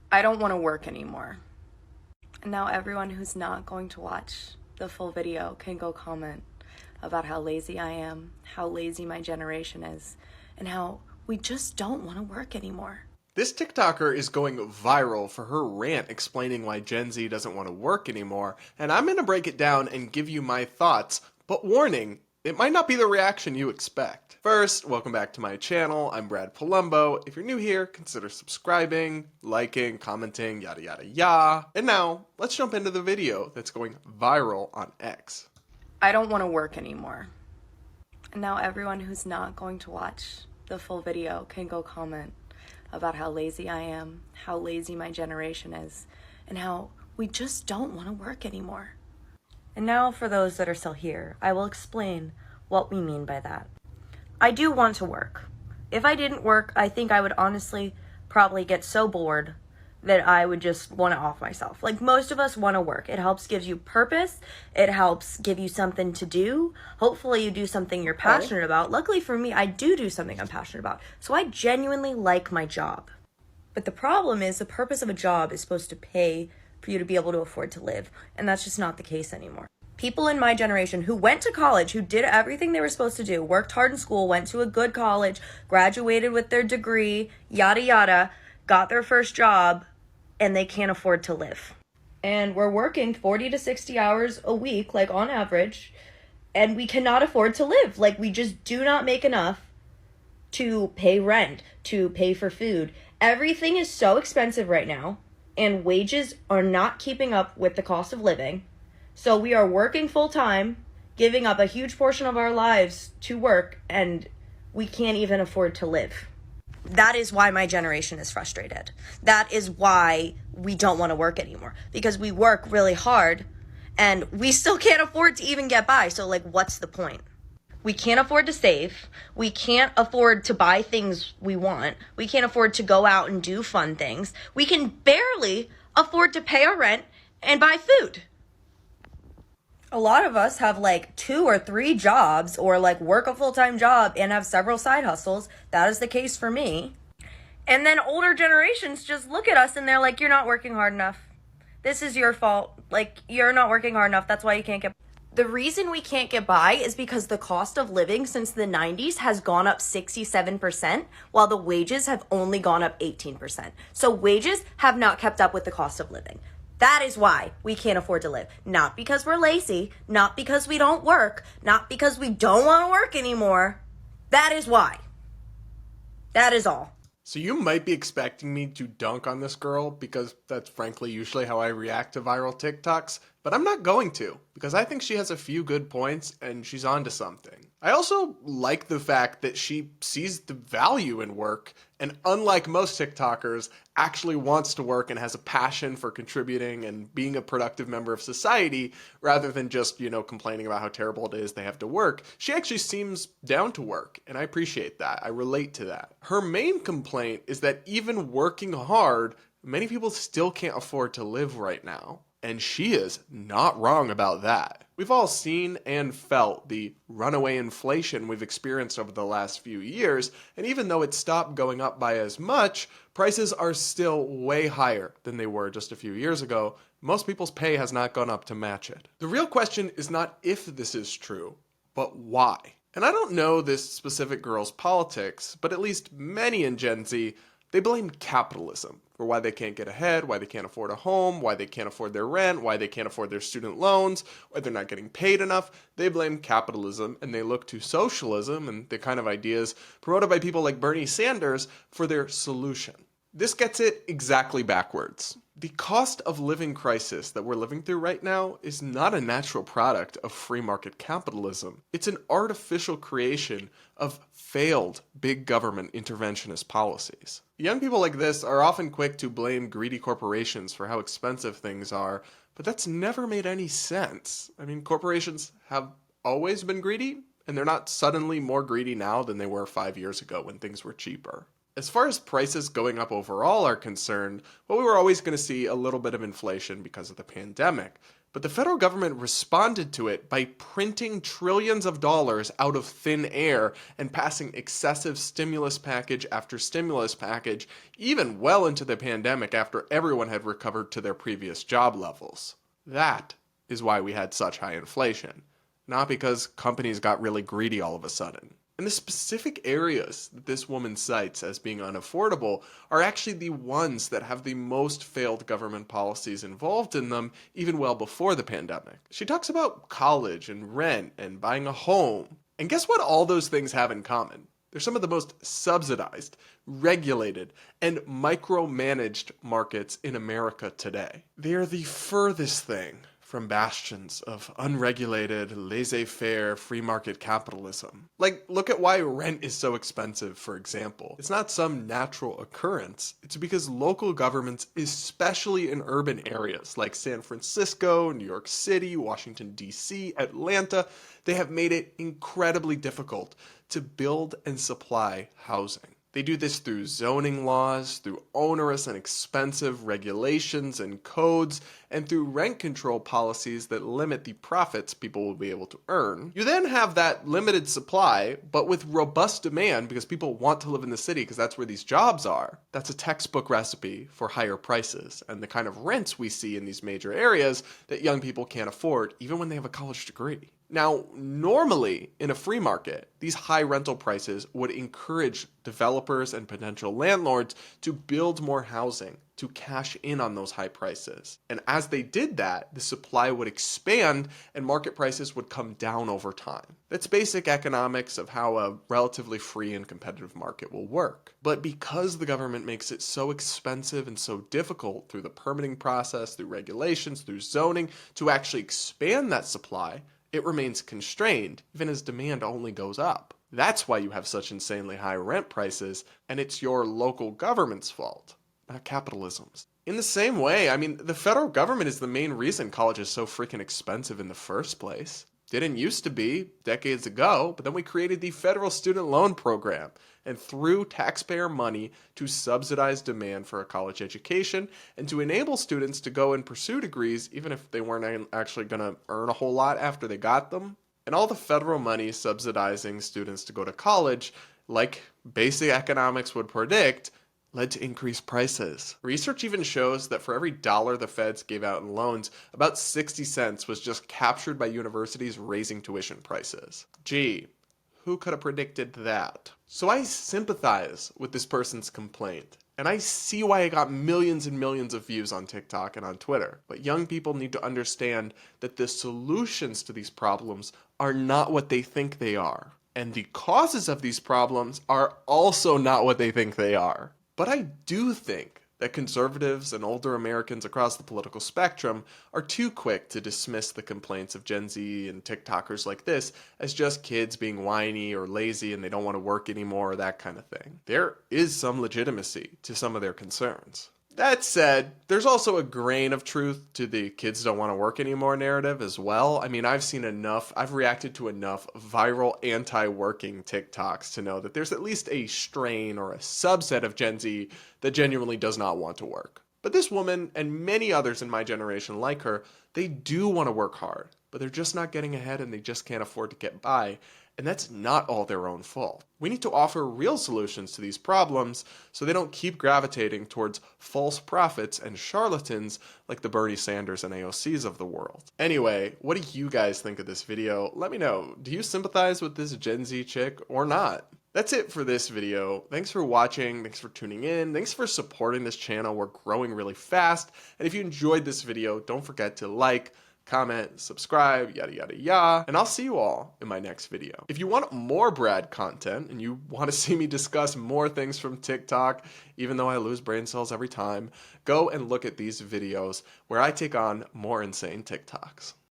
I don't want to work anymore. And now everyone who's not going to watch the full video can go comment about how lazy I am, how lazy my generation is, and how we just don't want to work anymore. This TikToker is going viral for her rant explaining why Gen Z doesn't want to work anymore, and I'm going to break it down and give you my thoughts, but warning, it might not be the reaction you expect. First, welcome back to my channel. I'm Brad Polumbo. If you're new here, consider subscribing, liking, commenting, yada yada yada. And now, let's jump into the video that's going viral on X. I don't want to work anymore. And now everyone who's not going to watch the full video can go comment about how lazy I am, how lazy my generation is, and how we just don't want to work anymore. And now for those that are still here, I will explain what we mean by that. I do want to work. If I didn't work, I think I would honestly probably get so bored that I would just want to off myself. Like most of us want to work. It helps gives you purpose. It helps give you something to do. Hopefully you do something you're passionate about. Luckily for me, I do something I'm passionate about. So I genuinely like my job. But the problem is the purpose of a job is supposed to pay for you to be able to afford to live. And that's just not the case anymore. People in my generation who went to college, who did everything they were supposed to do, worked hard in school, went to a good college, graduated with their degree, yada yada, got their first job, and they can't afford to live. And we're working 40 to 60 hours a week, like on average, and we cannot afford to live. Like we just do not make enough to pay rent, to pay for food. Everything is so expensive right now, and wages are not keeping up with the cost of living. So we are working full time, giving up a huge portion of our lives to work, and we can't even afford to live. That is why my generation is frustrated. That is why we don't want to work anymore, because we work really hard and we still can't afford to even get by. So like, what's the point? We can't afford to save. We can't afford to buy things we want. We can't afford to go out and do fun things. We can barely afford to pay our rent and buy food. A lot of us have like 2 or 3 jobs or like work a full-time job and have several side hustles. That is the case for me. And then older generations just look at us and they're like, you're not working hard enough. This is your fault. Like, you're not working hard enough. That's why you can't get. The reason we can't get by is because the cost of living since the 90s has gone up 67%, while the wages have only gone up 18%. So wages have not kept up with the cost of living. That is why we can't afford to live. Not because we're lazy, not because we don't work, not because we don't want to work anymore. That is why. That is all. So you might be expecting me to dunk on this girl because that's frankly usually how I react to viral TikToks, but I'm not going to because I think she has a few good points and she's onto something. I also like the fact that she sees the value in work and unlike most TikTokers, actually wants to work and has a passion for contributing and being a productive member of society rather than just, complaining about how terrible it is they have to work. She actually seems down to work and I appreciate that. I relate to that. Her main complaint is that even working hard, many people still can't afford to live right now. And she is not wrong about that. We've all seen and felt the runaway inflation we've experienced over the last few years, and even though it stopped going up by as much, prices are still way higher than they were just a few years ago. Most people's pay has not gone up to match it. The real question is not if this is true, but why. And I don't know this specific girl's politics, but at least many in Gen Z, they blame capitalism for why they can't get ahead, why they can't afford a home, why they can't afford their rent, why they can't afford their student loans, why they're not getting paid enough. They blame capitalism and they look to socialism and the kind of ideas promoted by people like Bernie Sanders for their solution. This gets it exactly backwards. The cost of living crisis that we're living through right now is not a natural product of free market capitalism. It's an artificial creation of failed big government interventionist policies. Young people like this are often quick to blame greedy corporations for how expensive things are, but that's never made any sense. I mean, corporations have always been greedy, and they're not suddenly more greedy now than they were 5 years ago when things were cheaper. As far as prices going up overall are concerned, well, we were always going to see a little bit of inflation because of the pandemic. But the federal government responded to it by printing trillions of dollars out of thin air and passing excessive stimulus package after stimulus package, even well into the pandemic after everyone had recovered to their previous job levels. That is why we had such high inflation, not because companies got really greedy all of a sudden. And the specific areas that this woman cites as being unaffordable are actually the ones that have the most failed government policies involved in them, even well before the pandemic. She talks about college and rent and buying a home. And guess what all those things have in common? They're some of the most subsidized, regulated, and micromanaged markets in America today. They are the furthest thing from bastions of unregulated, laissez-faire, free market capitalism. Like, look at why rent is so expensive, for example. It's not some natural occurrence. It's because local governments, especially in urban areas like San Francisco, New York City, Washington, D.C., Atlanta, they have made it incredibly difficult to build and supply housing. They do this through zoning laws, through onerous and expensive regulations and codes, and through rent control policies that limit the profits people will be able to earn. You then have that limited supply, but with robust demand because people want to live in the city because that's where these jobs are. That's a textbook recipe for higher prices and the kind of rents we see in these major areas that young people can't afford even when they have a college degree. Now, normally in a free market, these high rental prices would encourage developers and potential landlords to build more housing to cash in on those high prices. And as they did that, the supply would expand and market prices would come down over time. That's basic economics of how a relatively free and competitive market will work. But because the government makes it so expensive and so difficult through the permitting process, through regulations, through zoning, to actually expand that supply, it remains constrained, even as demand only goes up. That's why you have such insanely high rent prices, and it's your local government's fault, not capitalism's. In the same way, the federal government is the main reason college is so freaking expensive in the first place. Didn't used to be decades ago, but then we created the federal student loan program and threw taxpayer money to subsidize demand for a college education and to enable students to go and pursue degrees even if they weren't actually going to earn a whole lot after they got them. And all the federal money subsidizing students to go to college, like basic economics would predict, led to increased prices. Research even shows that for every dollar the feds gave out in loans, about 60 cents was just captured by universities raising tuition prices. Gee, who could have predicted that? So I sympathize with this person's complaint, and I see why it got millions and millions of views on TikTok and on Twitter. But young people need to understand that the solutions to these problems are not what they think they are. And the causes of these problems are also not what they think they are. But I do think that conservatives and older Americans across the political spectrum are too quick to dismiss the complaints of Gen Z and TikTokers like this as just kids being whiny or lazy and they don't want to work anymore or that kind of thing. There is some legitimacy to some of their concerns. That said, there's also a grain of truth to the kids don't want to work anymore narrative as well. I've reacted to enough viral anti-working TikToks to know that there's at least a strain or a subset of Gen Z that genuinely does not want to work. But this woman and many others in my generation like her, they do want to work hard, but they're just not getting ahead and they just can't afford to get by. And that's not all their own fault. We need to offer real solutions to these problems so they don't keep gravitating towards false prophets and charlatans like the Bernie Sanders and AOCs of the world. Anyway, what do you guys think of this video? Let me know. Do you sympathize with this Gen Z chick or not? That's it for this video. Thanks for watching. Thanks for tuning in. Thanks for supporting this channel. We're growing really fast. And if you enjoyed this video, don't forget to like, comment, subscribe, yada yada yada, and I'll see you all in my next video. If you want more Brad content and you want to see me discuss more things from TikTok, even though I lose brain cells every time, go and look at these videos where I take on more insane TikToks.